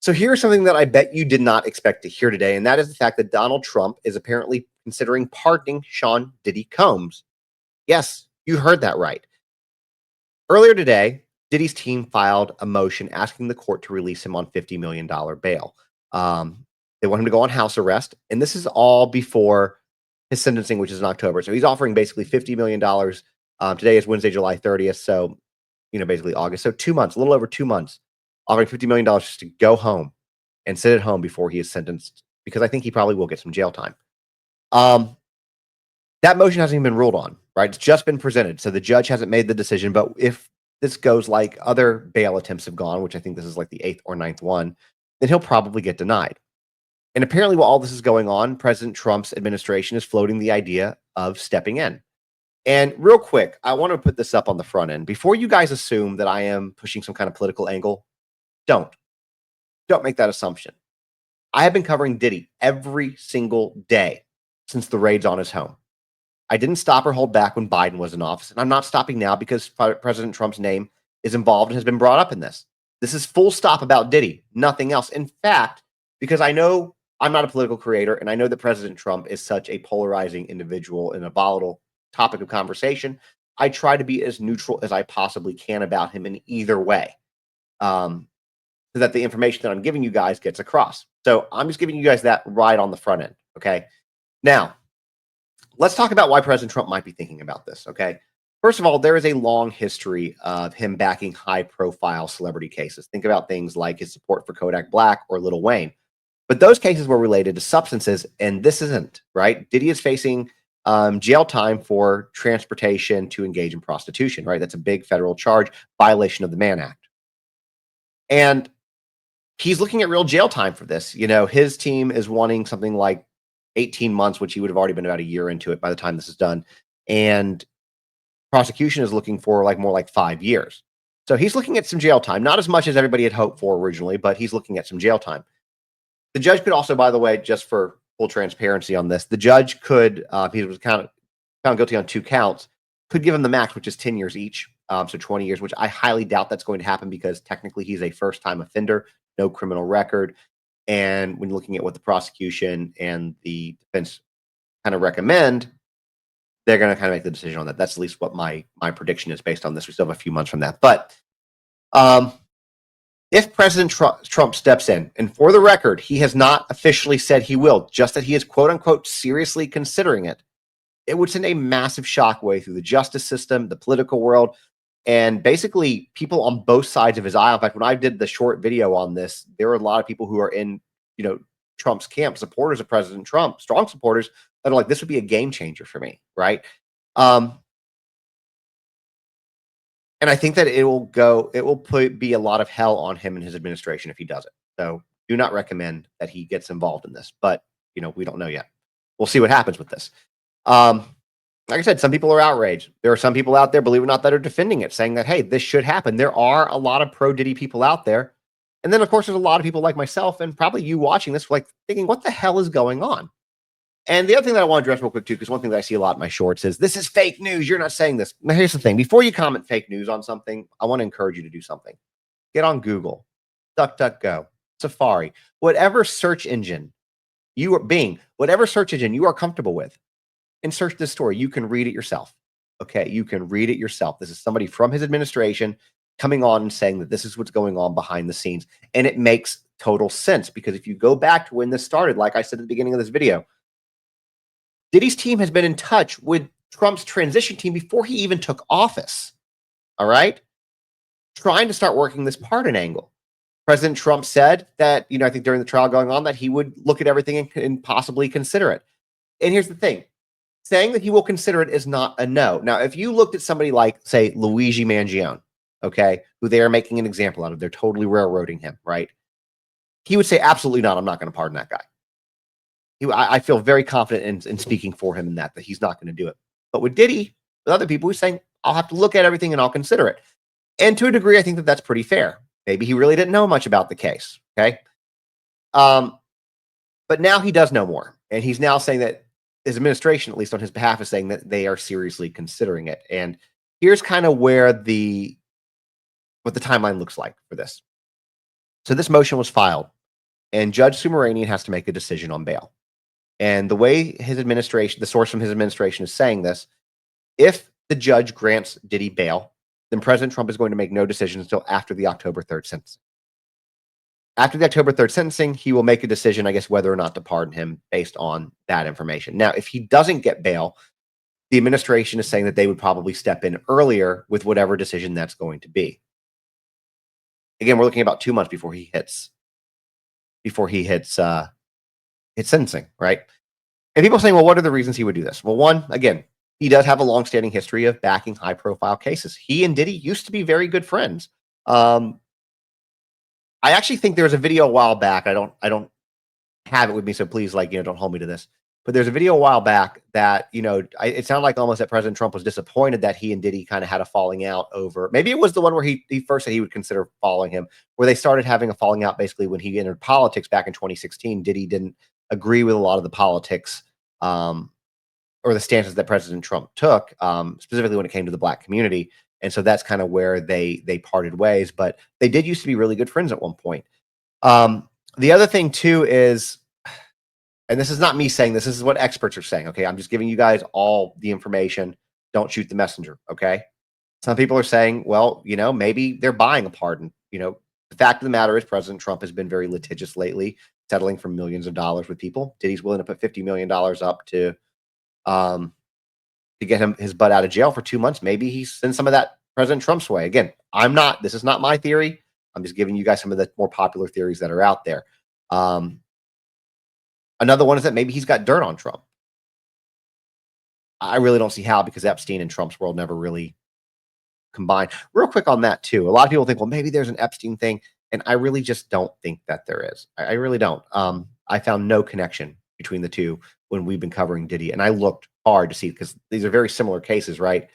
So here's something that I bet you did not expect to hear today, and that is the fact that Donald Trump is apparently considering pardoning Sean Diddy Combs. Yes, you heard that right. Earlier today, Diddy's team filed a motion asking the court to release him on $50 million bail. They want him to go on house arrest, and this is all before his sentencing, which is in October. So he's offering basically $50 million. Today is Wednesday, July 30th. So, basically August. So 2 months, a little over 2 months, offering $50 million just to go home and sit at home before he is sentenced, because I think he probably will get some jail time. Um, that motion hasn't even been ruled on, right? It's just been presented. So the judge hasn't made the decision. But if this goes like other bail attempts have gone, which I think this is like the 8th or 9th one, then he'll probably get denied. And apparently, while all this is going on, President Trump's administration is floating the idea of stepping in. And real quick, I want to put this up on the front end. Before you guys assume that I am pushing some kind of political angle, don't make that assumption. I have been covering Diddy every single day since the raids on his home. I didn't stop or hold back when Biden was in office, and I'm not stopping now because President Trump's name is involved and has been brought up in this. This is full stop about Diddy, nothing else. In fact, because I know I'm not a political creator, and I know that President Trump is such a polarizing individual and a volatile topic of conversation, I try to be as neutral as I possibly can about him in either way, so that the information that I'm giving you guys gets across. So I'm just giving you guys that right on the front end, okay? Now, let's talk about why President Trump might be thinking about this, okay? First of all, there is a long history of him backing high-profile celebrity cases. Think about things like his support for Kodak Black or Lil Wayne. But those cases were related to substances, and this isn't, right? Diddy is facing jail time for transportation to engage in prostitution, right? That's a big federal charge, violation of the Mann Act. And he's looking at real jail time for this. His team is wanting something like 18 months, which he would have already been about a year into it by the time this is done. And prosecution is looking for more like 5 years. So he's looking at some jail time, not as much as everybody had hoped for originally, but he's looking at some jail time. The judge could also, by the way, just for full transparency on this, the judge could, he was found guilty on 2 counts, could give him the max, which is 10 years each, so 20 years, which I highly doubt that's going to happen because technically he's a first-time offender, no criminal record. And when looking at what the prosecution and the defense kind of recommend, they're going to kind of make the decision on that. That's at least what my prediction is based on this. We still have a few months from that. But if President Trump steps in, and for the record, he has not officially said he will, just that he is quote unquote seriously considering it, it would send a massive shockwave through the justice system, the political world, and basically people on both sides of his aisle. In fact, when I did the short video on this, there were a lot of people who are in, Trump's camp, supporters of President Trump, strong supporters, that are like, this would be a game changer for me, right? And I think that it will be a lot of hell on him and his administration if he does it. So do not recommend that he gets involved in this. But, we don't know yet. We'll see what happens with this. Like I said, some people are outraged. There are some people out there, believe it or not, that are defending it, saying that, hey, this should happen. There are a lot of pro-Diddy people out there. And then, of course, there's a lot of people like myself and probably you watching this, thinking, what the hell is going on? And the other thing that I want to address real quick, too, because one thing that I see a lot in my shorts is, this is fake news. You're not saying this. Now, here's the thing. Before you comment fake news on something, I want to encourage you to do something. Get on Google, DuckDuckGo, Safari, whatever search engine you are comfortable with, and search this story. You can read it yourself. Okay, you can read it yourself. This is somebody from his administration coming on and saying that this is what's going on behind the scenes. And it makes total sense, because if you go back to when this started, like I said at the beginning of this video, Diddy's team has been in touch with Trump's transition team before he even took office. All right? Trying to start working this pardon angle. President Trump said that, I think during the trial going on, that he would look at everything and possibly consider it. And here's the thing. Saying that he will consider it is not a no. Now, if you looked at somebody like, say, Luigi Mangione, okay, who they are making an example out of, they're totally railroading him, right? He would say, absolutely not. I'm not going to pardon that guy. I feel very confident in speaking for him in that he's not going to do it. But with Diddy, with other people, he's saying, I'll have to look at everything and I'll consider it. And to a degree, I think that that's pretty fair. Maybe he really didn't know much about the case, okay? But now he does know more. And he's now saying that his administration, at least on his behalf, is saying that they are seriously considering it. And here's kind of where what the timeline looks like for this. So this motion was filed, and Judge Sumeranian has to make a decision on bail. And the way his administration, the source from his administration is saying this, if the judge grants Diddy bail, then President Trump is going to make no decision until after the October 3rd sentencing. After the October 3rd sentencing, he will make a decision, I guess, whether or not to pardon him based on that information. Now, if he doesn't get bail, the administration is saying that they would probably step in earlier with whatever decision that's going to be. Again, we're looking about 2 months before he hits sentencing, right? And people are saying, well, what are the reasons he would do this? Well, one, again, he does have a long-standing history of backing high-profile cases. He and Diddy used to be very good friends. I actually think there was a video a while back. I don't have it with me, so please, don't hold me to this. But there's a video a while back that, it sounded like almost that President Trump was disappointed that he and Diddy kind of had a falling out over. Maybe it was the one where he first said he would consider following him, where they started having a falling out basically when he entered politics back in 2016. Diddy didn't agree with a lot of the politics or the stances that President Trump took, specifically when it came to the Black community. And so that's kind of where they parted ways. But they did used to be really good friends at one point. The other thing too is, and this is not me saying this is what experts are saying. Okay, I'm just giving you guys all the information. Don't shoot the messenger. Okay. Some people are saying, well, maybe they're buying a pardon. The fact of the matter is President Trump has been very litigious lately, settling for millions of dollars with people. Diddy's willing to put $50 million up to get his butt out of jail for 2 months. Maybe he sends some of that President Trump's way. Again, this is not my theory. I'm just giving you guys some of the more popular theories that are out there. Another one is that maybe he's got dirt on Trump. I really don't see how, because Epstein and Trump's world never really combined. Real quick on that too. A lot of people think, well, maybe there's an Epstein thing. And I really just don't think that there is. I really don't. I found no connection between the two when we've been covering Diddy. And I looked hard to see, because these are very similar cases, right?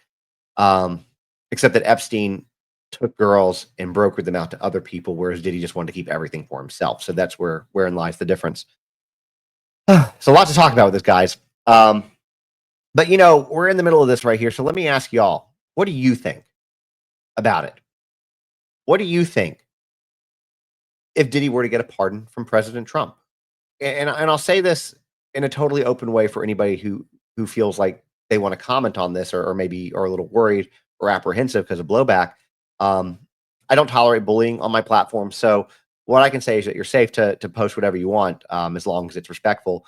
Except that Epstein took girls and brokered them out to other people, whereas Diddy just wanted to keep everything for himself. So that's wherein lies the difference. So a lot to talk about with this, guys. But we're in the middle of this right here. So let me ask y'all, what do you think about it? What do you think if Diddy were to get a pardon from President Trump? And I'll say this in a totally open way for anybody who feels like they want to comment on this, or maybe are a little worried or apprehensive because of blowback. I don't tolerate bullying on my platform. So what I can say is that you're safe to post whatever you want, as long as it's respectful.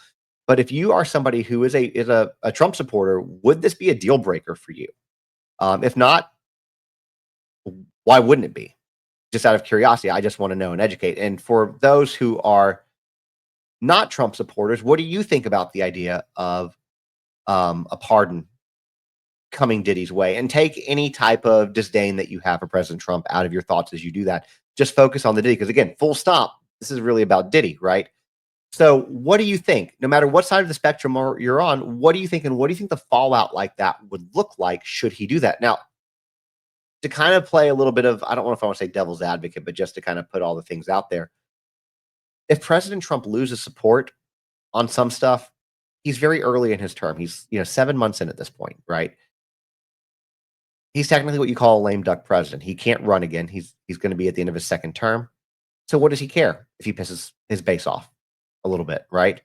But if you are somebody who is a Trump supporter, would this be a deal breaker for you? If not, why wouldn't it be? Just out of curiosity, I just want to know and educate. And for those who are not Trump supporters, what do you think about the idea of a pardon coming Diddy's way? And take any type of disdain that you have for President Trump out of your thoughts as you do that. Just focus on the Diddy, because again, full stop, this is really about Diddy, right? So what do you think? No matter what side of the spectrum you're on, what do you think? And what do you think the fallout like that would look like should he do that? Now, to kind of play a little bit of, I don't know if I want to say devil's advocate, but just to kind of put all the things out there. If President Trump loses support on some stuff, he's very early in his term. He's 7 months in at this point, right? He's technically what you call a lame duck president. He can't run again. He's going to be at the end of his second term. So what does he care if he pisses his base off a little bit, right?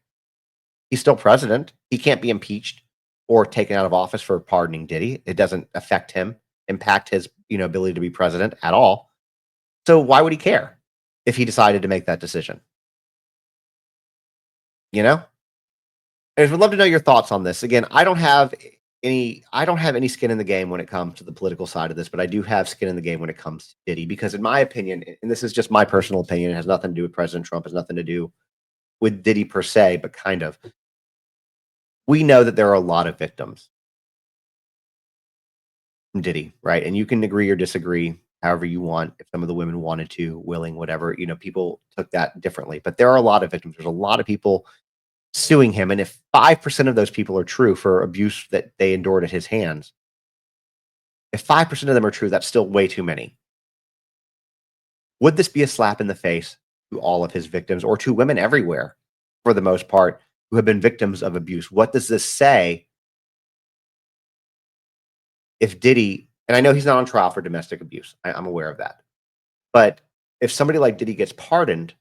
He's still president. He can't be impeached or taken out of office for pardoning Diddy. It doesn't affect him, impact his ability to be president at all. So why would he care if he decided to make that decision? I would love to know your thoughts on this. Again, I don't have any skin in the game when it comes to the political side of this, but I do have skin in the game when it comes to Diddy, because in my opinion, and this is just my personal opinion, it has nothing to do with President Trump, has nothing to do with Diddy per se, but kind of. We know that there are a lot of victims from Diddy, right? And you can agree or disagree however you want. If some of the women wanted to, willing, whatever, people took that differently. But there are a lot of victims. There's a lot of people suing him. And if 5% of those people are true for abuse that they endured at his hands, if 5% of them are true, that's still way too many. Would this be a slap in the face to all of his victims, or to women everywhere, for the most part, who have been victims of abuse? What does this say if Diddy, and I know he's not on trial for domestic abuse, I'm aware of that, but if somebody like Diddy gets pardoned,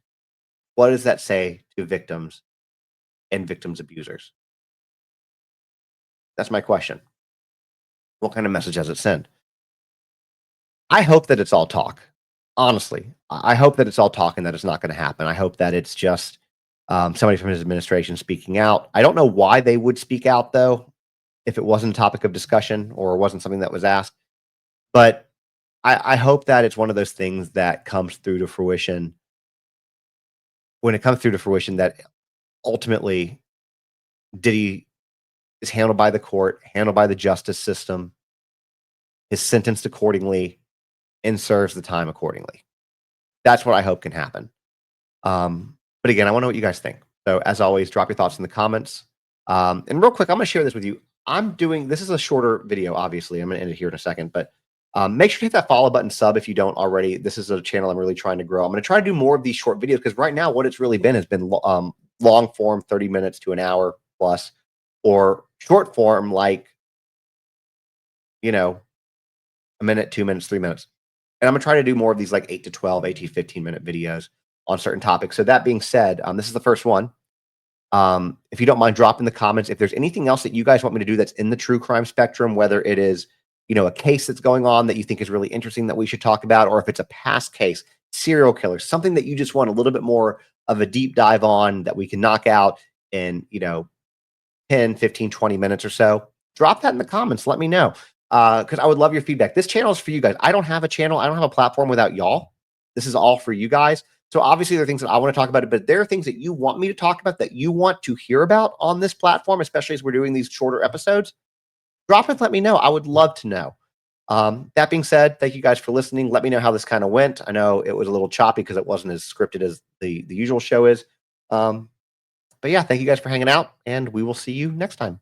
what does that say to victims and victims' abusers? That's my question. What kind of message does it send? I hope that it's all talk. Honestly, I hope that it's all talk and that it's not going to happen. I hope that it's just somebody from his administration speaking out. I don't know why they would speak out though, if it wasn't a topic of discussion or wasn't something that was asked. But I hope that it's one of those things that comes through to fruition. When it comes through to fruition, that ultimately Diddy is handled by the court, handled by the justice system, is sentenced accordingly, and serves the time accordingly. That's what I hope can happen. But again, I want to know what you guys think. So as always, drop your thoughts in the comments. And real quick, I'm going to share this with you. This is a shorter video, obviously. I'm going to end it here in a second, but make sure to hit that follow button, sub if you don't already. This is a channel I'm really trying to grow. I'm going to try to do more of these short videos because right now what it's really been has been long form, 30 minutes to an hour plus, or short form like, a minute, 2 minutes, 3 minutes. And I'm going to try to do more of these like 8 to 12, 18, 15-minute videos on certain topics. So that being said, this is the first one. If you don't mind, drop in the comments if there's anything else that you guys want me to do that's in the true crime spectrum, whether it is, a case that's going on that you think is really interesting that we should talk about, or if it's a past case, serial killer, something that you just want a little bit more of a deep dive on that we can knock out in, 10, 15, 20 minutes or so. Drop that in the comments. Let me know. Because I would love your feedback. This channel is for you guys. I don't have a channel. I don't have a platform without y'all. This is all for you guys. So obviously there are things that I want to talk about, but there are things that you want me to talk about that you want to hear about on this platform, especially as we're doing these shorter episodes. Drop it. Let me know. I would love to know. That being said, thank you guys for listening. Let me know how this kind of went. I know it was a little choppy because it wasn't as scripted as the usual show is. But yeah, thank you guys for hanging out, and we will see you next time.